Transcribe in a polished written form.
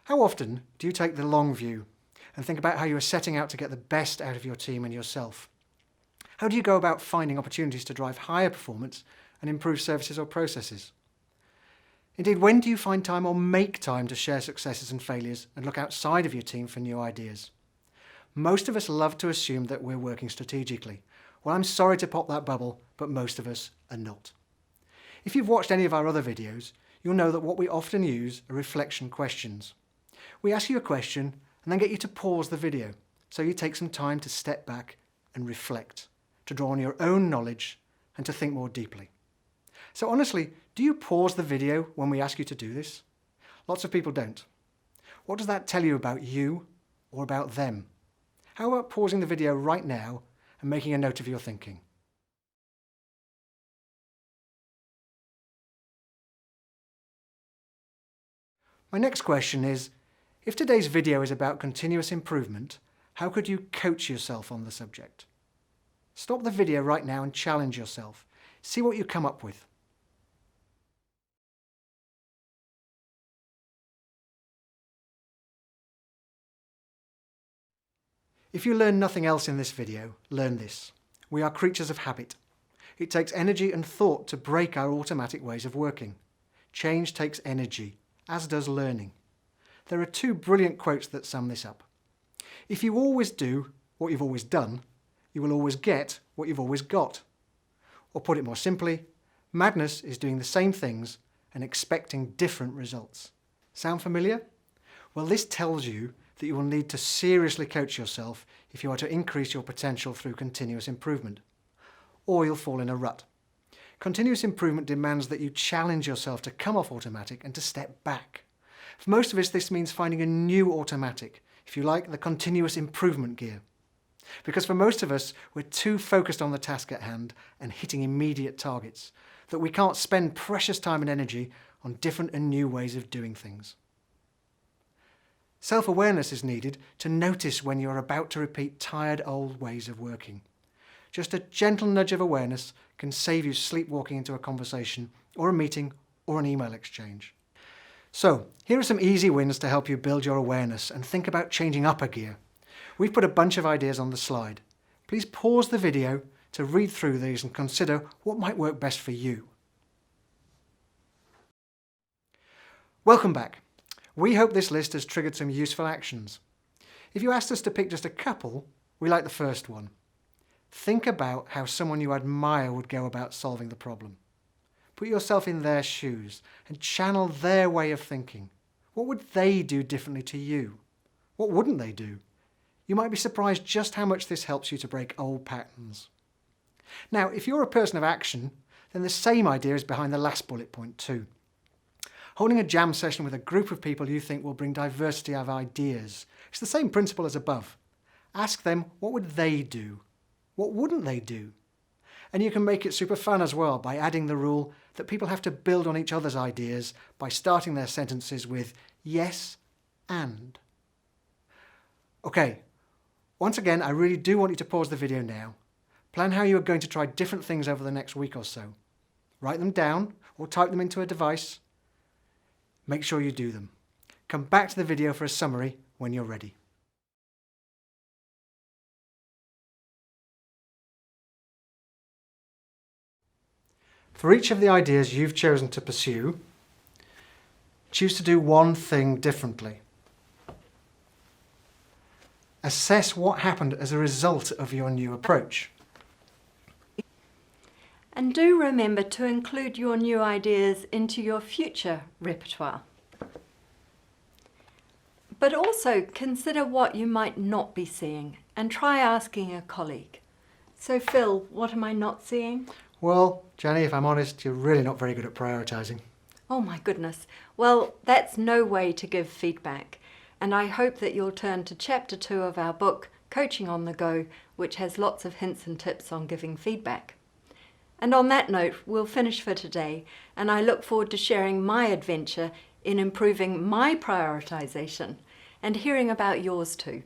How often do you take the long view and think about how you are setting out to get the best out of your team and yourself? How do you go about finding opportunities to drive higher performance and improve services or processes? Indeed, when do you find time or make time to share successes and failures and look outside of your team for new ideas? Most of us love to assume that we're working strategically. Well, I'm sorry to pop that bubble, but most of us are not. If you've watched any of our other videos, you'll know that what we often use are reflection questions. We ask you a question and then get you to pause the video, so you take some time to step back and reflect, to draw on your own knowledge and to think more deeply. So honestly, do you pause the video when we ask you to do this? Lots of people don't. What does that tell you about you or about them? How about pausing the video right now and making a note of your thinking? My next question is, if today's video is about continuous improvement, how could you coach yourself on the subject? Stop the video right now and challenge yourself. See what you come up with. If you learn nothing else in this video, learn this. We are creatures of habit. It takes energy and thought to break our automatic ways of working. Change takes energy, as does learning. There are two brilliant quotes that sum this up. If you always do what you've always done, you will always get what you've always got. Or put it more simply, madness is doing the same things and expecting different results. Sound familiar? Well, this tells you that you will need to seriously coach yourself if you are to increase your potential through continuous improvement, or you'll fall in a rut. Continuous improvement demands that you challenge yourself to come off automatic and to step back. For most of us, this means finding a new automatic, if you like, the continuous improvement gear. Because for most of us, we're too focused on the task at hand and hitting immediate targets, that we can't spend precious time and energy on different and new ways of doing things. Self-awareness is needed to notice when you're about to repeat tired old ways of working. Just a gentle nudge of awareness can save you sleepwalking into a conversation or a meeting or an email exchange. So, here are some easy wins to help you build your awareness and think about changing up a gear. We've put a bunch of ideas on the slide. Please pause the video to read through these and consider what might work best for you. Welcome back. We hope this list has triggered some useful actions. If you asked us to pick just a couple, we like the first one. Think about how someone you admire would go about solving the problem. Put yourself in their shoes and channel their way of thinking. What would they do differently to you? What wouldn't they do? You might be surprised just how much this helps you to break old patterns. Now, if you're a person of action, then the same idea is behind the last bullet point too. Holding a jam session with a group of people you think will bring diversity of ideas. It's the same principle as above. Ask them, what would they do? What wouldn't they do? And you can make it super fun as well by adding the rule that people have to build on each other's ideas by starting their sentences with yes and. Okay, once again, I really do want you to pause the video now. Plan how you are going to try different things over the next week or so. Write them down or type them into a device. Make sure you do them. Come back to the video for a summary when you're ready. For each of the ideas you've chosen to pursue, choose to do one thing differently. Assess what happened as a result of your new approach. And do remember to include your new ideas into your future repertoire. But also consider what you might not be seeing and try asking a colleague. So Phil, what am I not seeing? Well, Jenny, if I'm honest, you're really not very good at prioritising. Oh my goodness. Well, that's no way to give feedback. And I hope that you'll turn to chapter 2 of our book, Coaching on the Go, which has lots of hints and tips on giving feedback. And on that note, we'll finish for today, and I look forward to sharing my adventure in improving my prioritisation and hearing about yours too.